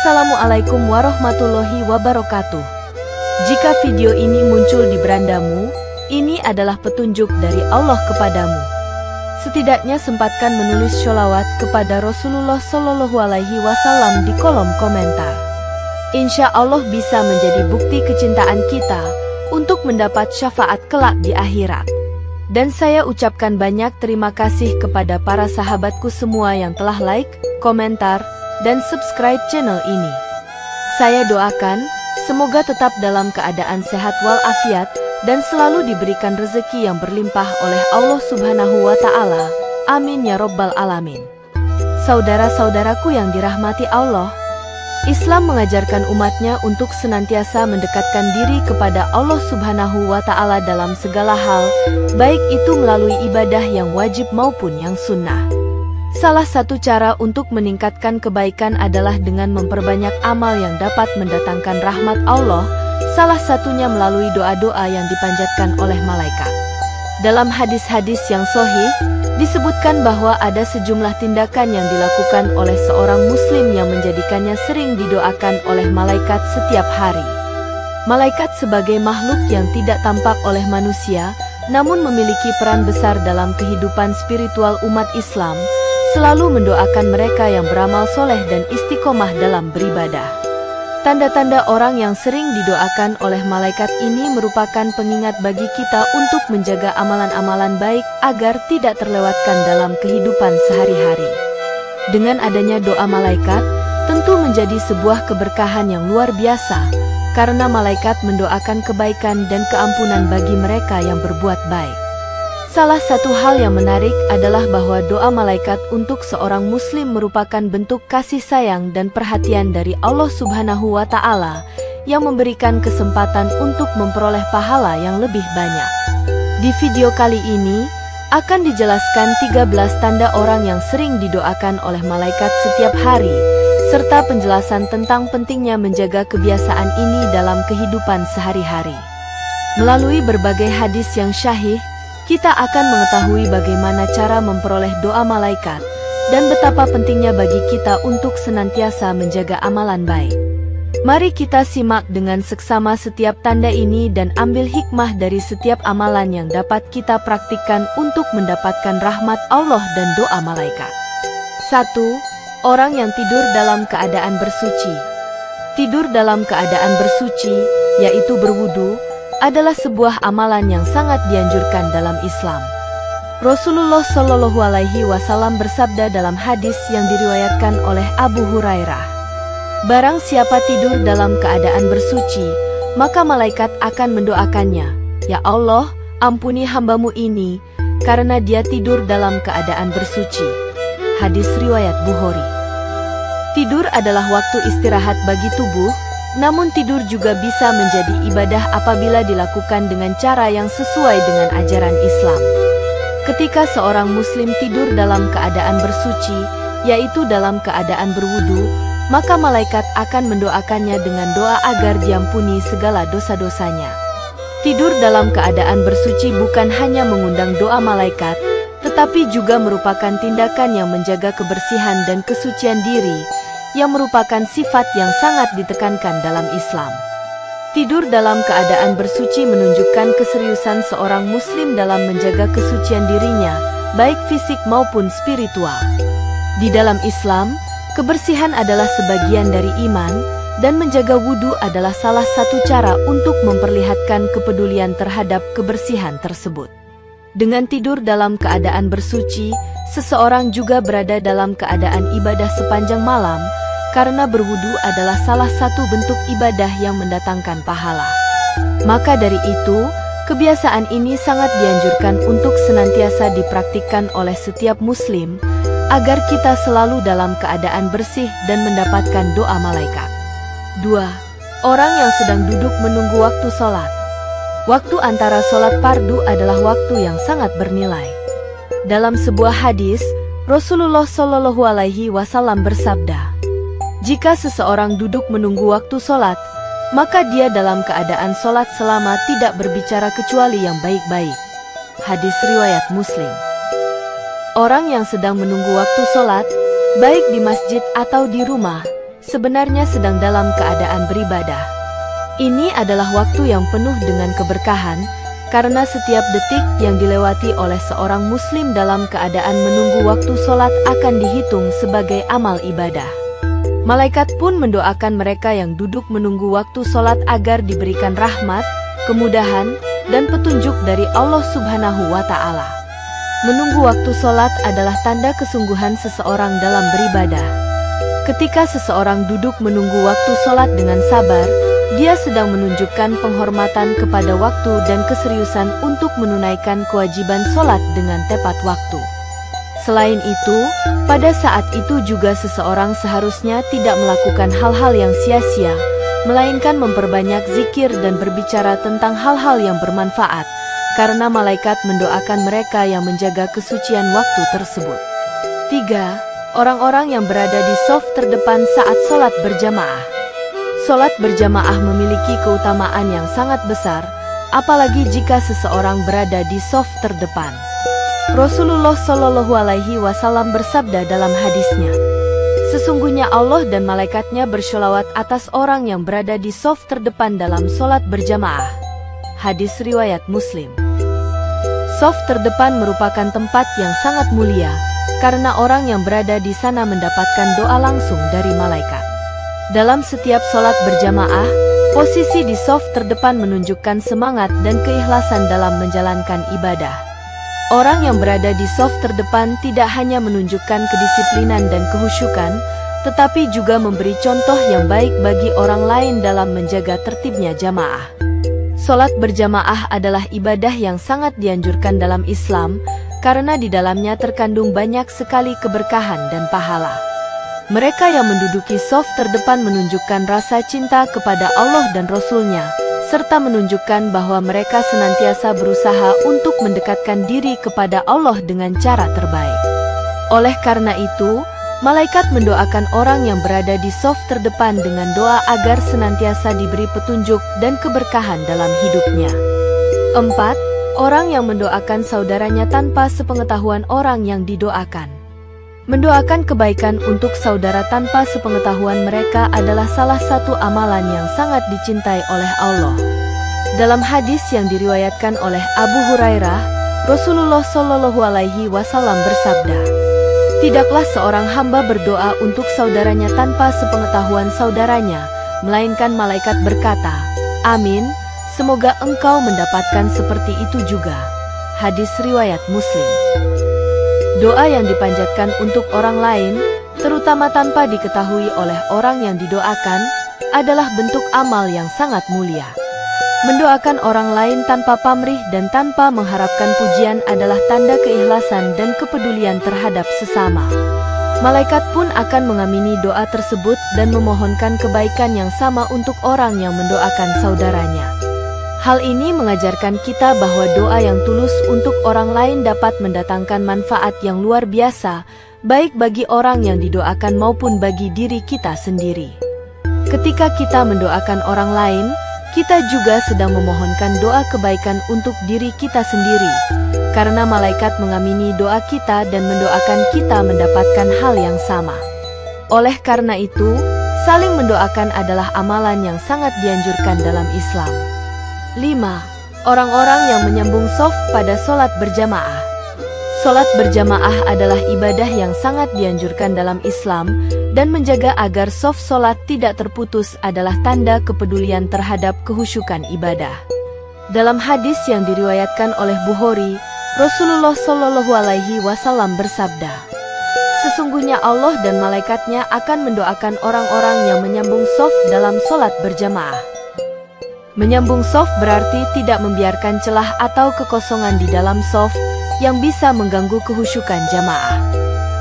Assalamualaikum warahmatullahi wabarakatuh. Jika video ini muncul di berandamu, ini adalah petunjuk dari Allah kepadamu. Setidaknya sempatkan menulis sholawat kepada Rasulullah Shallallahu Alaihi Wasallam di kolom komentar. Insya Allah bisa menjadi bukti kecintaan kita untuk mendapat syafaat kelak di akhirat. Dan saya ucapkan banyak terima kasih kepada para sahabatku semua yang telah like, komentar, dan subscribe channel ini. Saya doakan, semoga tetap dalam keadaan sehat walafiat dan selalu diberikan rezeki yang berlimpah oleh Allah Subhanahu wa Ta'ala. Amin ya Rabbal Alamin. Saudara-saudaraku yang dirahmati Allah, Islam mengajarkan umatnya untuk senantiasa mendekatkan diri kepada Allah Subhanahu wa Ta'ala dalam segala hal, baik itu melalui ibadah yang wajib maupun yang sunnah. Salah satu cara untuk meningkatkan kebaikan adalah dengan memperbanyak amal yang dapat mendatangkan rahmat Allah, salah satunya melalui doa-doa yang dipanjatkan oleh malaikat. Dalam hadis-hadis yang sahih, disebutkan bahwa ada sejumlah tindakan yang dilakukan oleh seorang muslim yang menjadikannya sering didoakan oleh malaikat setiap hari. Malaikat sebagai makhluk yang tidak tampak oleh manusia, namun memiliki peran besar dalam kehidupan spiritual umat Islam, selalu mendoakan mereka yang beramal soleh dan istiqomah dalam beribadah. Tanda-tanda orang yang sering didoakan oleh malaikat ini merupakan pengingat bagi kita untuk menjaga amalan-amalan baik agar tidak terlewatkan dalam kehidupan sehari-hari. Dengan adanya doa malaikat, tentu menjadi sebuah keberkahan yang luar biasa, karena malaikat mendoakan kebaikan dan keampunan bagi mereka yang berbuat baik. Salah satu hal yang menarik adalah bahwa doa malaikat untuk seorang muslim merupakan bentuk kasih sayang dan perhatian dari Allah Subhanahu wa Ta'ala yang memberikan kesempatan untuk memperoleh pahala yang lebih banyak. Di video kali ini akan dijelaskan 13 tanda orang yang sering didoakan oleh malaikat setiap hari, serta penjelasan tentang pentingnya menjaga kebiasaan ini dalam kehidupan sehari-hari. Melalui berbagai hadis yang syahih, kita akan mengetahui bagaimana cara memperoleh doa malaikat dan betapa pentingnya bagi kita untuk senantiasa menjaga amalan baik. Mari kita simak dengan seksama setiap tanda ini dan ambil hikmah dari setiap amalan yang dapat kita praktikkan untuk mendapatkan rahmat Allah dan doa malaikat. 1. Orang yang tidur dalam keadaan bersuci. Tidur dalam keadaan bersuci, yaitu berwudu, adalah sebuah amalan yang sangat dianjurkan dalam Islam. Rasulullah Shallallahu Alaihi Wasallam bersabda dalam hadis yang diriwayatkan oleh Abu Hurairah, "Barang siapa tidur dalam keadaan bersuci, maka malaikat akan mendoakannya, 'Ya Allah, ampuni hambamu ini, karena dia tidur dalam keadaan bersuci.'" Hadis riwayat Bukhari. Tidur adalah waktu istirahat bagi tubuh, namun tidur juga bisa menjadi ibadah apabila dilakukan dengan cara yang sesuai dengan ajaran Islam. Ketika seorang muslim tidur dalam keadaan bersuci, yaitu dalam keadaan berwudu, maka malaikat akan mendoakannya dengan doa agar diampuni segala dosa-dosanya. Tidur dalam keadaan bersuci bukan hanya mengundang doa malaikat, tetapi juga merupakan tindakan yang menjaga kebersihan dan kesucian diri, yang merupakan sifat yang sangat ditekankan dalam Islam. Tidur dalam keadaan bersuci menunjukkan keseriusan seorang muslim dalam menjaga kesucian dirinya, baik fisik maupun spiritual. Di dalam Islam, kebersihan adalah sebagian dari iman, dan menjaga wudu adalah salah satu cara untuk memperlihatkan kepedulian terhadap kebersihan tersebut. Dengan tidur dalam keadaan bersuci, seseorang juga berada dalam keadaan ibadah sepanjang malam, karena berwudu adalah salah satu bentuk ibadah yang mendatangkan pahala. Maka dari itu, kebiasaan ini sangat dianjurkan untuk senantiasa dipraktikkan oleh setiap muslim, agar kita selalu dalam keadaan bersih dan mendapatkan doa malaikat. 2. Orang yang sedang duduk menunggu waktu sholat. Waktu antara sholat fardu adalah waktu yang sangat bernilai. Dalam sebuah hadis, Rasulullah Shallallahu Alaihi Wasallam bersabda, "Jika seseorang duduk menunggu waktu sholat, maka dia dalam keadaan sholat selama tidak berbicara kecuali yang baik-baik." Hadis riwayat Muslim. Orang yang sedang menunggu waktu sholat, baik di masjid atau di rumah, sebenarnya sedang dalam keadaan beribadah. Ini adalah waktu yang penuh dengan keberkahan, karena setiap detik yang dilewati oleh seorang muslim dalam keadaan menunggu waktu sholat akan dihitung sebagai amal ibadah. Malaikat pun mendoakan mereka yang duduk menunggu waktu sholat agar diberikan rahmat, kemudahan, dan petunjuk dari Allah Subhanahu wa Ta'ala. Menunggu waktu sholat adalah tanda kesungguhan seseorang dalam beribadah. Ketika seseorang duduk menunggu waktu sholat dengan sabar, dia sedang menunjukkan penghormatan kepada waktu dan keseriusan untuk menunaikan kewajiban sholat dengan tepat waktu. Selain itu, pada saat itu juga seseorang seharusnya tidak melakukan hal-hal yang sia-sia, melainkan memperbanyak zikir dan berbicara tentang hal-hal yang bermanfaat, karena malaikat mendoakan mereka yang menjaga kesucian waktu tersebut. 3. Orang-orang yang berada di shaf terdepan saat sholat berjamaah. Sholat berjamaah memiliki keutamaan yang sangat besar, apalagi jika seseorang berada di shaf terdepan. Rasulullah Shallallahu Alaihi Wasallam bersabda dalam hadisnya, "Sesungguhnya Allah dan malaikatnya bersholawat atas orang yang berada di shaf terdepan dalam sholat berjamaah." Hadis riwayat Muslim. Shaf terdepan merupakan tempat yang sangat mulia, karena orang yang berada di sana mendapatkan doa langsung dari malaikat. Dalam setiap sholat berjamaah, posisi di shaf terdepan menunjukkan semangat dan keikhlasan dalam menjalankan ibadah. Orang yang berada di shaf terdepan tidak hanya menunjukkan kedisiplinan dan kehusyukan, tetapi juga memberi contoh yang baik bagi orang lain dalam menjaga tertibnya jamaah. Sholat berjamaah adalah ibadah yang sangat dianjurkan dalam Islam, karena di dalamnya terkandung banyak sekali keberkahan dan pahala. Mereka yang menduduki shaf terdepan menunjukkan rasa cinta kepada Allah dan Rasul-Nya, serta menunjukkan bahwa mereka senantiasa berusaha untuk mendekatkan diri kepada Allah dengan cara terbaik. Oleh karena itu, malaikat mendoakan orang yang berada di shaf terdepan dengan doa agar senantiasa diberi petunjuk dan keberkahan dalam hidupnya. 4. Orang yang mendoakan saudaranya tanpa sepengetahuan orang yang didoakan. Mendoakan kebaikan untuk saudara tanpa sepengetahuan mereka adalah salah satu amalan yang sangat dicintai oleh Allah. Dalam hadis yang diriwayatkan oleh Abu Hurairah, Rasulullah Shallallahu Alaihi Wasallam bersabda, "Tidaklah seorang hamba berdoa untuk saudaranya tanpa sepengetahuan saudaranya, melainkan malaikat berkata, 'Amin, semoga engkau mendapatkan seperti itu juga.'" Hadis riwayat Muslim. Doa yang dipanjatkan untuk orang lain, terutama tanpa diketahui oleh orang yang didoakan, adalah bentuk amal yang sangat mulia. Mendoakan orang lain tanpa pamrih dan tanpa mengharapkan pujian adalah tanda keikhlasan dan kepedulian terhadap sesama. Malaikat pun akan mengamini doa tersebut dan memohonkan kebaikan yang sama untuk orang yang mendoakan saudaranya. Hal ini mengajarkan kita bahwa doa yang tulus untuk orang lain dapat mendatangkan manfaat yang luar biasa, baik bagi orang yang didoakan maupun bagi diri kita sendiri. Ketika kita mendoakan orang lain, kita juga sedang memohonkan doa kebaikan untuk diri kita sendiri, karena malaikat mengamini doa kita dan mendoakan kita mendapatkan hal yang sama. Oleh karena itu, saling mendoakan adalah amalan yang sangat dianjurkan dalam Islam. 5. Orang-orang yang menyambung shaf pada sholat berjamaah. Sholat berjamaah adalah ibadah yang sangat dianjurkan dalam Islam, dan menjaga agar shaf sholat tidak terputus adalah tanda kepedulian terhadap kehusyukan ibadah. Dalam hadis yang diriwayatkan oleh Bukhari, Rasulullah Shallallahu Alaihi Wasallam bersabda, "Sesungguhnya Allah dan malaikatnya akan mendoakan orang-orang yang menyambung shaf dalam sholat berjamaah." Menyambung shaf berarti tidak membiarkan celah atau kekosongan di dalam shaf yang bisa mengganggu kehusyukan jamaah.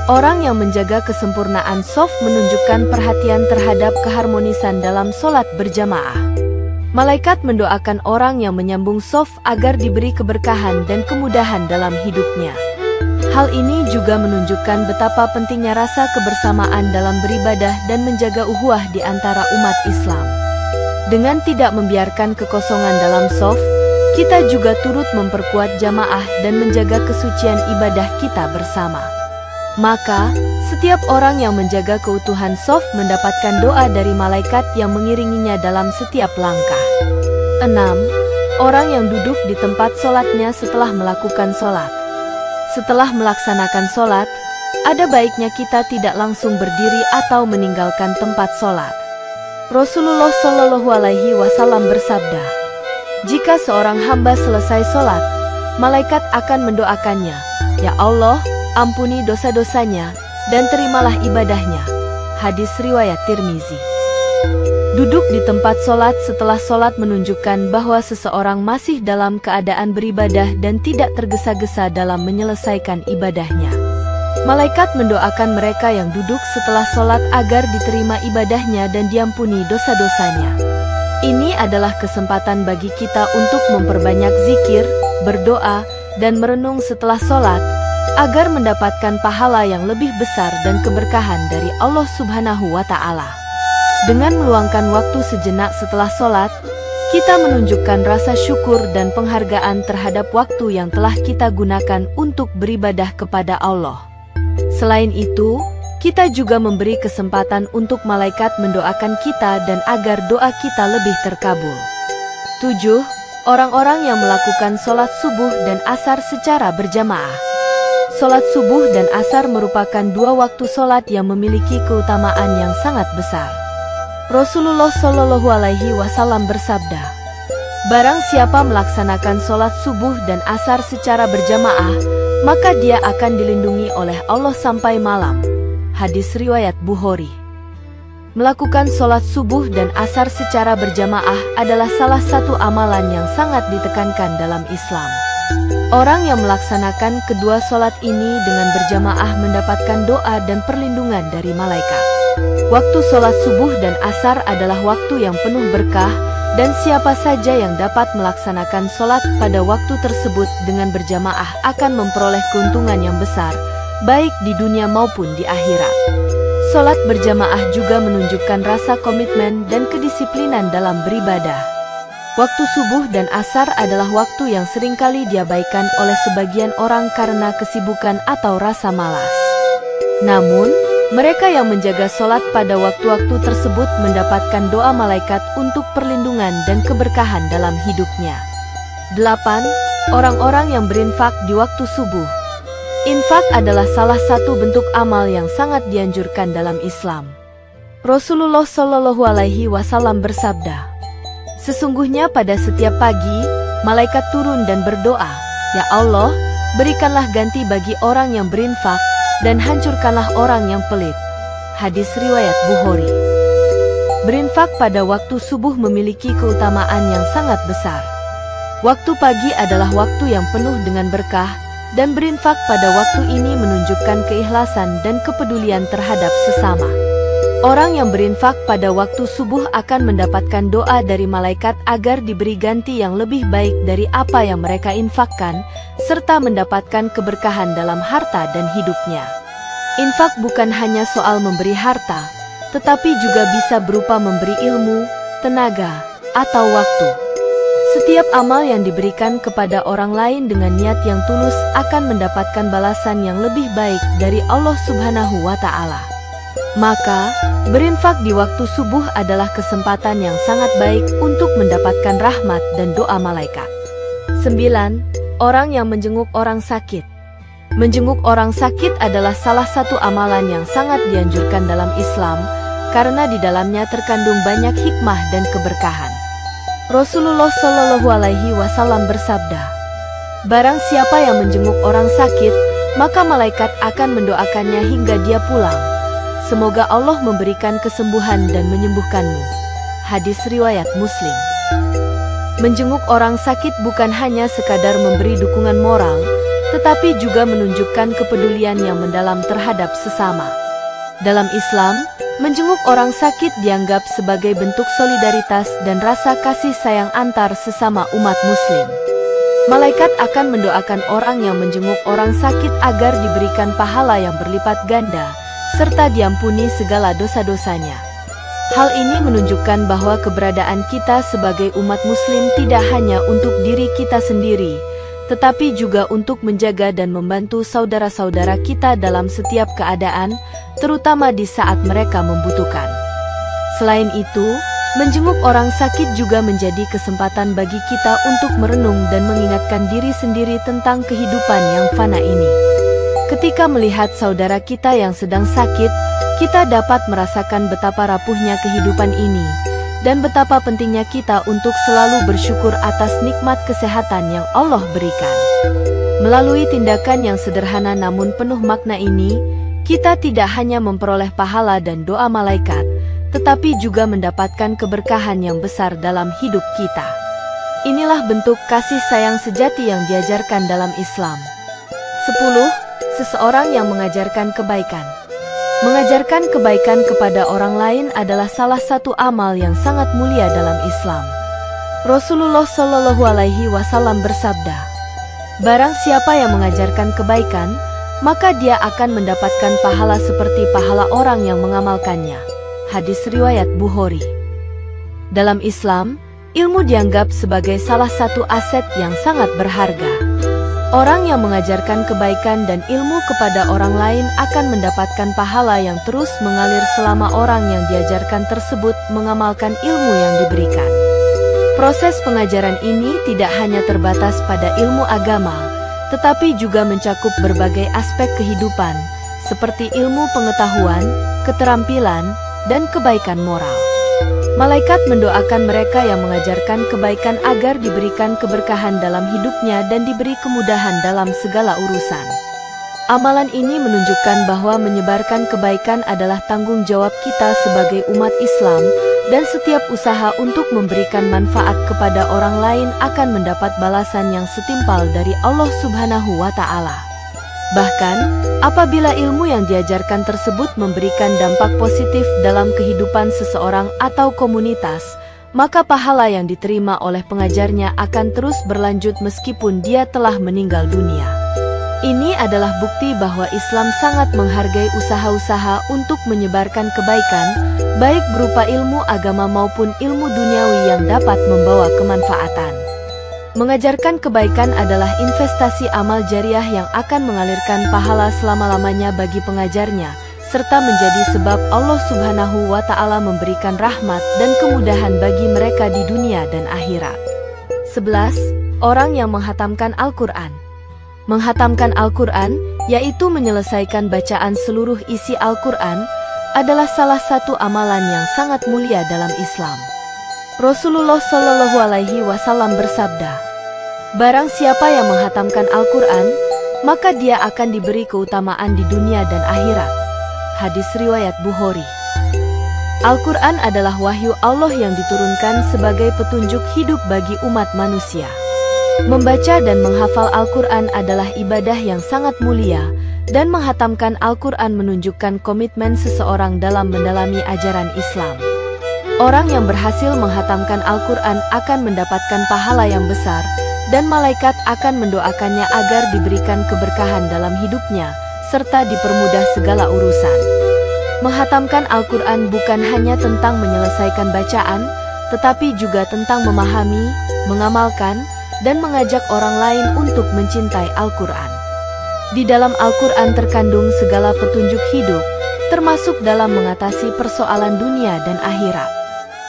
Orang yang menjaga kesempurnaan shaf menunjukkan perhatian terhadap keharmonisan dalam sholat berjamaah. Malaikat mendoakan orang yang menyambung shaf agar diberi keberkahan dan kemudahan dalam hidupnya. Hal ini juga menunjukkan betapa pentingnya rasa kebersamaan dalam beribadah dan menjaga ukhuwah di antara umat Islam. Dengan tidak membiarkan kekosongan dalam shaf, kita juga turut memperkuat jamaah dan menjaga kesucian ibadah kita bersama. Maka, Setiap orang yang menjaga keutuhan shaf mendapatkan doa dari malaikat yang mengiringinya dalam setiap langkah. 6. Orang yang duduk di tempat sholatnya setelah melakukan sholat. Setelah melaksanakan sholat, ada baiknya kita tidak langsung berdiri atau meninggalkan tempat sholat. Rasulullah Shallallahu Alaihi Wasallam bersabda, "Jika seorang hamba selesai sholat, malaikat akan mendoakannya, 'Ya Allah, ampuni dosa-dosanya dan terimalah ibadahnya.'" Hadis riwayat Tirmizi. Duduk di tempat sholat setelah sholat menunjukkan bahwa seseorang masih dalam keadaan beribadah dan tidak tergesa-gesa dalam menyelesaikan ibadahnya. Malaikat mendoakan mereka yang duduk setelah sholat agar diterima ibadahnya dan diampuni dosa-dosanya. Ini adalah kesempatan bagi kita untuk memperbanyak zikir, berdoa, dan merenung setelah sholat, agar mendapatkan pahala yang lebih besar dan keberkahan dari Allah Subhanahu wa Ta'ala. Dengan meluangkan waktu sejenak setelah sholat, kita menunjukkan rasa syukur dan penghargaan terhadap waktu yang telah kita gunakan untuk beribadah kepada Allah. Selain itu, kita juga memberi kesempatan untuk malaikat mendoakan kita dan agar doa kita lebih terkabul. 7. Orang-orang yang melakukan sholat subuh dan asar secara berjamaah. Sholat subuh dan asar merupakan dua waktu sholat yang memiliki keutamaan yang sangat besar. Rasulullah Shallallahu Alaihi Wasallam bersabda, "Barang siapa melaksanakan sholat subuh dan asar secara berjamaah, maka dia akan dilindungi oleh Allah sampai malam." Hadis riwayat Bukhari. Melakukan sholat subuh dan asar secara berjamaah adalah salah satu amalan yang sangat ditekankan dalam Islam. Orang yang melaksanakan kedua sholat ini dengan berjamaah mendapatkan doa dan perlindungan dari malaikat. Waktu sholat subuh dan asar adalah waktu yang penuh berkah, dan siapa saja yang dapat melaksanakan sholat pada waktu tersebut dengan berjamaah akan memperoleh keuntungan yang besar, baik di dunia maupun di akhirat. Sholat berjamaah juga menunjukkan rasa komitmen dan kedisiplinan dalam beribadah. Waktu subuh dan asar adalah waktu yang seringkali diabaikan oleh sebagian orang karena kesibukan atau rasa malas. Namun, mereka yang menjaga sholat pada waktu-waktu tersebut mendapatkan doa malaikat untuk perlindungan dan keberkahan dalam hidupnya. 8. Orang-orang yang berinfak di waktu subuh. Infak adalah salah satu bentuk amal yang sangat dianjurkan dalam Islam. Rasulullah Shallallahu Alaihi Wasallam bersabda, "Sesungguhnya pada setiap pagi, malaikat turun dan berdoa, 'Ya Allah, berikanlah ganti bagi orang yang berinfak, dan hancurkanlah orang yang pelit.'" Hadis riwayat Bukhari. Berinfak pada waktu subuh memiliki keutamaan yang sangat besar. Waktu pagi adalah waktu yang penuh dengan berkah, dan berinfak pada waktu ini menunjukkan keikhlasan dan kepedulian terhadap sesama. Orang yang berinfak pada waktu subuh akan mendapatkan doa dari malaikat agar diberi ganti yang lebih baik dari apa yang mereka infakkan, serta mendapatkan keberkahan dalam harta dan hidupnya. Infak bukan hanya soal memberi harta, tetapi juga bisa berupa memberi ilmu, tenaga, atau waktu. Setiap amal yang diberikan kepada orang lain dengan niat yang tulus akan mendapatkan balasan yang lebih baik dari Allah Subhanahu wa Ta'ala. Maka, berinfak di waktu subuh adalah kesempatan yang sangat baik untuk mendapatkan rahmat dan doa malaikat. 9. Orang yang menjenguk orang sakit. Menjenguk orang sakit adalah salah satu amalan yang sangat dianjurkan dalam Islam, karena di dalamnya terkandung banyak hikmah dan keberkahan. Rasulullah Shallallahu Alaihi Wasallam bersabda, "Barang siapa yang menjenguk orang sakit, maka malaikat akan mendoakannya hingga dia pulang. Semoga Allah memberikan kesembuhan dan menyembuhkanmu." Hadis riwayat Muslim. Menjenguk orang sakit bukan hanya sekadar memberi dukungan moral, tetapi juga menunjukkan kepedulian yang mendalam terhadap sesama. Dalam Islam, menjenguk orang sakit dianggap sebagai bentuk solidaritas dan rasa kasih sayang antar sesama umat Muslim. Malaikat akan mendoakan orang yang menjenguk orang sakit agar diberikan pahala yang berlipat ganda, serta diampuni segala dosa-dosanya. Hal ini menunjukkan bahwa keberadaan kita sebagai umat Muslim tidak hanya untuk diri kita sendiri, tetapi juga untuk menjaga dan membantu saudara-saudara kita dalam setiap keadaan, terutama di saat mereka membutuhkan. Selain itu, menjenguk orang sakit juga menjadi kesempatan bagi kita untuk merenung dan mengingatkan diri sendiri tentang kehidupan yang fana ini. Ketika melihat saudara kita yang sedang sakit, kita dapat merasakan betapa rapuhnya kehidupan ini, dan betapa pentingnya kita untuk selalu bersyukur atas nikmat kesehatan yang Allah berikan. Melalui tindakan yang sederhana namun penuh makna ini, kita tidak hanya memperoleh pahala dan doa malaikat, tetapi juga mendapatkan keberkahan yang besar dalam hidup kita. Inilah bentuk kasih sayang sejati yang diajarkan dalam Islam. 10. Seseorang yang mengajarkan kebaikan. Mengajarkan kebaikan kepada orang lain adalah salah satu amal yang sangat mulia dalam Islam. Rasulullah Shallallahu Alaihi Wasallam bersabda, "Barang siapa yang mengajarkan kebaikan, maka dia akan mendapatkan pahala seperti pahala orang yang mengamalkannya." Hadis riwayat Bukhari. Dalam Islam, ilmu dianggap sebagai salah satu aset yang sangat berharga. Orang yang mengajarkan kebaikan dan ilmu kepada orang lain akan mendapatkan pahala yang terus mengalir selama orang yang diajarkan tersebut mengamalkan ilmu yang diberikan. Proses pengajaran ini tidak hanya terbatas pada ilmu agama, tetapi juga mencakup berbagai aspek kehidupan, seperti ilmu pengetahuan, keterampilan, dan kebaikan moral. Malaikat mendoakan mereka yang mengajarkan kebaikan agar diberikan keberkahan dalam hidupnya dan diberi kemudahan dalam segala urusan. Amalan ini menunjukkan bahwa menyebarkan kebaikan adalah tanggung jawab kita sebagai umat Islam, dan setiap usaha untuk memberikan manfaat kepada orang lain akan mendapat balasan yang setimpal dari Allah Subhanahu wa Ta'ala. Bahkan, apabila ilmu yang diajarkan tersebut memberikan dampak positif dalam kehidupan seseorang atau komunitas, maka pahala yang diterima oleh pengajarnya akan terus berlanjut meskipun dia telah meninggal dunia. Ini adalah bukti bahwa Islam sangat menghargai usaha-usaha untuk menyebarkan kebaikan, baik berupa ilmu agama maupun ilmu duniawi yang dapat membawa kemanfaatan. Mengajarkan kebaikan adalah investasi amal jariah yang akan mengalirkan pahala selama-lamanya bagi pengajarnya, serta menjadi sebab Allah Subhanahu wa Ta'ala memberikan rahmat dan kemudahan bagi mereka di dunia dan akhirat. 11. Orang yang menghatamkan Al-Quran. Menghatamkan Al-Quran, yaitu menyelesaikan bacaan seluruh isi Al-Quran, adalah salah satu amalan yang sangat mulia dalam Islam. Rasulullah Shallallahu Alaihi Wasallam bersabda, "Barang siapa yang menghatamkan Al-Quran, maka dia akan diberi keutamaan di dunia dan akhirat." Hadis riwayat Bukhari. Al-Quran adalah wahyu Allah yang diturunkan sebagai petunjuk hidup bagi umat manusia. Membaca dan menghafal Al-Quran adalah ibadah yang sangat mulia, dan menghatamkan Al-Quran menunjukkan komitmen seseorang dalam mendalami ajaran Islam. Orang yang berhasil menghatamkan Al-Quran akan mendapatkan pahala yang besar, dan malaikat akan mendoakannya agar diberikan keberkahan dalam hidupnya, serta dipermudah segala urusan. Menghatamkan Al-Quran bukan hanya tentang menyelesaikan bacaan, tetapi juga tentang memahami, mengamalkan, dan mengajak orang lain untuk mencintai Al-Quran. Di dalam Al-Quran terkandung segala petunjuk hidup, termasuk dalam mengatasi persoalan dunia dan akhirat.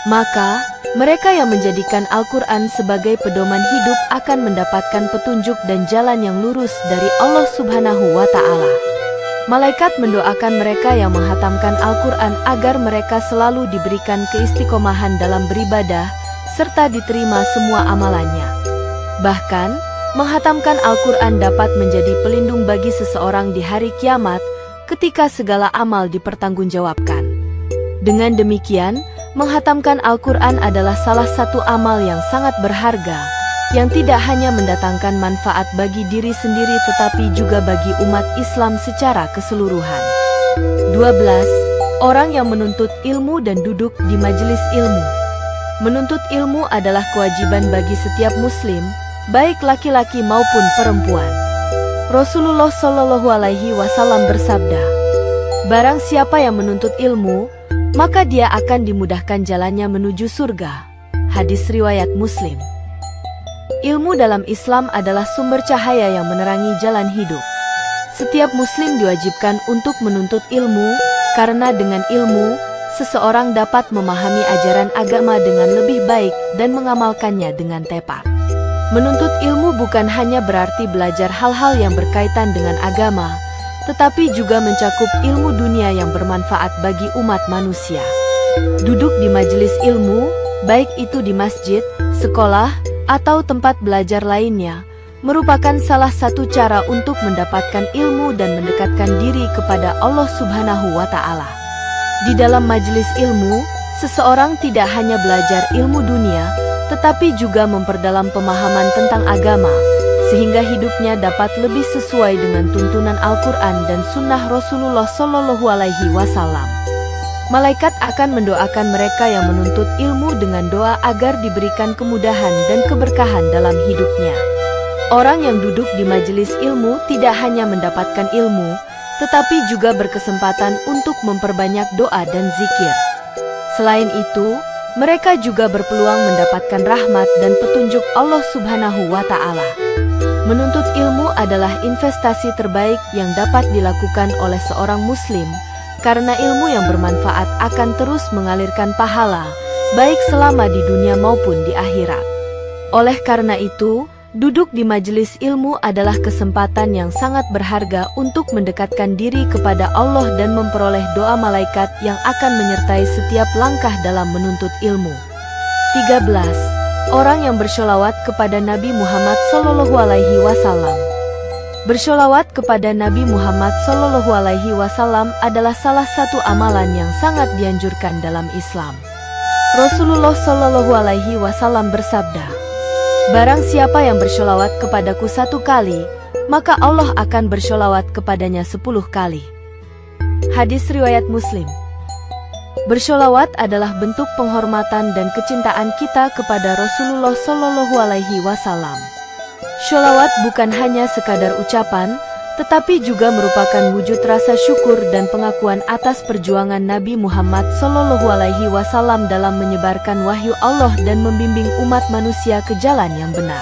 Maka, mereka yang menjadikan Al-Quran sebagai pedoman hidup akan mendapatkan petunjuk dan jalan yang lurus dari Allah Subhanahu wa Ta'ala. Malaikat mendoakan mereka yang menghatamkan Al-Quran agar mereka selalu diberikan keistiqomahan dalam beribadah, serta diterima semua amalannya. Bahkan, menghatamkan Al-Quran dapat menjadi pelindung bagi seseorang di hari kiamat, ketika segala amal dipertanggungjawabkan. Dengan demikian, menghatamkan Al-Quran adalah salah satu amal yang sangat berharga, yang tidak hanya mendatangkan manfaat bagi diri sendiri tetapi juga bagi umat Islam secara keseluruhan. 12. Orang yang menuntut ilmu dan duduk di majelis ilmu. Menuntut ilmu adalah kewajiban bagi setiap muslim, baik laki-laki maupun perempuan. Rasulullah Shallallahu Alaihi Wasallam bersabda, "Barang siapa yang menuntut ilmu, maka dia akan dimudahkan jalannya menuju surga." Hadis riwayat Muslim. Ilmu dalam Islam adalah sumber cahaya yang menerangi jalan hidup. Setiap muslim diwajibkan untuk menuntut ilmu, karena dengan ilmu, seseorang dapat memahami ajaran agama dengan lebih baik dan mengamalkannya dengan tepat. Menuntut ilmu bukan hanya berarti belajar hal-hal yang berkaitan dengan agama, tetapi juga mencakup ilmu dunia yang bermanfaat bagi umat manusia. Duduk di majelis ilmu, baik itu di masjid, sekolah, atau tempat belajar lainnya, merupakan salah satu cara untuk mendapatkan ilmu dan mendekatkan diri kepada Allah Subhanahu wa Ta'ala. Di dalam majelis ilmu, seseorang tidak hanya belajar ilmu dunia, tetapi juga memperdalam pemahaman tentang agama, sehingga hidupnya dapat lebih sesuai dengan tuntunan Al-Quran dan Sunnah Rasulullah Shallallahu Alaihi Wasallam. Malaikat akan mendoakan mereka yang menuntut ilmu dengan doa agar diberikan kemudahan dan keberkahan dalam hidupnya. Orang yang duduk di majelis ilmu tidak hanya mendapatkan ilmu, tetapi juga berkesempatan untuk memperbanyak doa dan zikir. Selain itu, mereka juga berpeluang mendapatkan rahmat dan petunjuk Allah Subhanahu wa Ta'ala. Menuntut ilmu adalah investasi terbaik yang dapat dilakukan oleh seorang muslim, karena ilmu yang bermanfaat akan terus mengalirkan pahala, baik selama di dunia maupun di akhirat. Oleh karena itu, duduk di majelis ilmu adalah kesempatan yang sangat berharga untuk mendekatkan diri kepada Allah dan memperoleh doa malaikat yang akan menyertai setiap langkah dalam menuntut ilmu. 13. Orang yang bersholawat kepada Nabi Muhammad Sallallahu Alaihi Wasallam. Bersholawat kepada Nabi Muhammad Sallallahu Alaihi Wasallam adalah salah satu amalan yang sangat dianjurkan dalam Islam. Rasulullah Sallallahu Alaihi Wasallam bersabda, "Barang siapa yang bersholawat kepadaku 1 kali, maka Allah akan bersholawat kepadanya 10 kali." Hadis riwayat Muslim. Bersholawat adalah bentuk penghormatan dan kecintaan kita kepada Rasulullah Sallallahu Alaihi Wasallam. Sholawat bukan hanya sekadar ucapan, tetapi juga merupakan wujud rasa syukur dan pengakuan atas perjuangan Nabi Muhammad Sallallahu Alaihi Wasallam dalam menyebarkan wahyu Allah dan membimbing umat manusia ke jalan yang benar.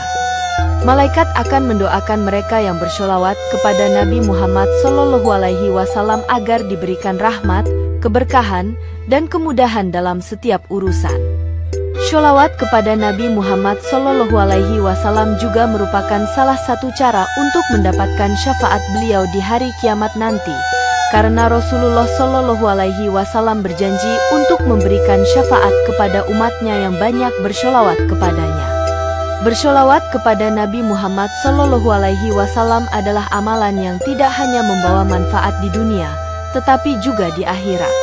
Malaikat akan mendoakan mereka yang bersholawat kepada Nabi Muhammad Sallallahu Alaihi Wasallam agar diberikan rahmat, keberkahan, dan kemudahan dalam setiap urusan. Sholawat kepada Nabi Muhammad Sallallahu Alaihi Wasallam juga merupakan salah satu cara untuk mendapatkan syafaat beliau di hari kiamat nanti, karena Rasulullah Sallallahu Alaihi Wasallam berjanji untuk memberikan syafaat kepada umatnya yang banyak bersholawat kepadanya. Bersholawat kepada Nabi Muhammad Sallallahu Alaihi Wasallam adalah amalan yang tidak hanya membawa manfaat di dunia, tetapi juga di akhirat.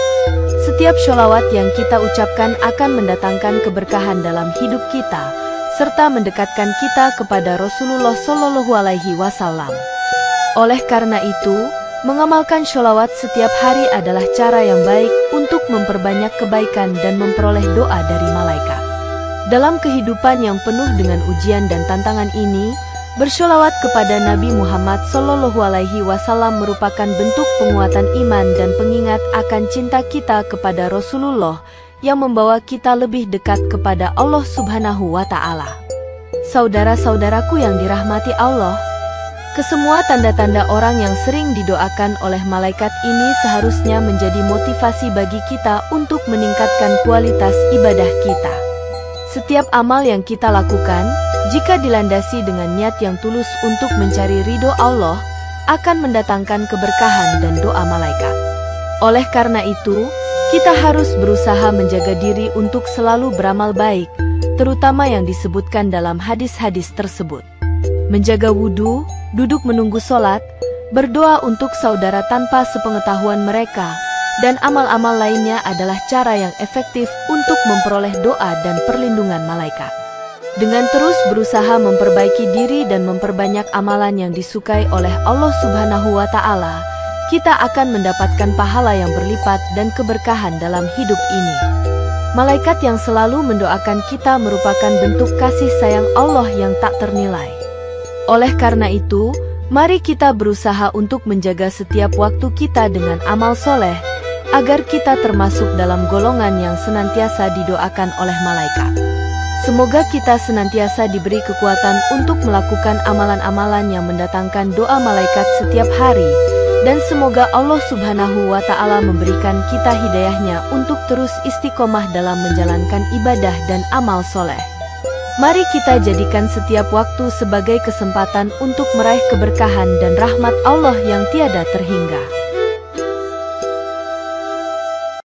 Setiap sholawat yang kita ucapkan akan mendatangkan keberkahan dalam hidup kita, serta mendekatkan kita kepada Rasulullah Shallallahu Alaihi Wasallam. Oleh karena itu, mengamalkan sholawat setiap hari adalah cara yang baik untuk memperbanyak kebaikan dan memperoleh doa dari malaikat. Dalam kehidupan yang penuh dengan ujian dan tantangan ini, bersholawat kepada Nabi Muhammad Sallallahu Alaihi Wasallam merupakan bentuk penguatan iman dan pengingat akan cinta kita kepada Rasulullah yang membawa kita lebih dekat kepada Allah Subhanahu wa Ta'ala. Saudara-saudaraku yang dirahmati Allah, kesemua tanda-tanda orang yang sering didoakan oleh malaikat ini seharusnya menjadi motivasi bagi kita untuk meningkatkan kualitas ibadah kita. Setiap amal yang kita lakukan, jika dilandasi dengan niat yang tulus untuk mencari ridho Allah, akan mendatangkan keberkahan dan doa malaikat. Oleh karena itu, kita harus berusaha menjaga diri untuk selalu beramal baik, terutama yang disebutkan dalam hadis-hadis tersebut. Menjaga wudhu, duduk menunggu sholat, berdoa untuk saudara tanpa sepengetahuan mereka, dan amal-amal lainnya adalah cara yang efektif untuk memperoleh doa dan perlindungan malaikat. Dengan terus berusaha memperbaiki diri dan memperbanyak amalan yang disukai oleh Allah Subhanahu wa Ta'ala, kita akan mendapatkan pahala yang berlipat dan keberkahan dalam hidup ini. Malaikat yang selalu mendoakan kita merupakan bentuk kasih sayang Allah yang tak ternilai. Oleh karena itu, mari kita berusaha untuk menjaga setiap waktu kita dengan amal soleh, agar kita termasuk dalam golongan yang senantiasa didoakan oleh malaikat. Semoga kita senantiasa diberi kekuatan untuk melakukan amalan-amalan yang mendatangkan doa malaikat setiap hari, dan semoga Allah Subhanahu wa Ta'ala memberikan kita hidayahnya untuk terus istiqomah dalam menjalankan ibadah dan amal soleh. Mari kita jadikan setiap waktu sebagai kesempatan untuk meraih keberkahan dan rahmat Allah yang tiada terhingga.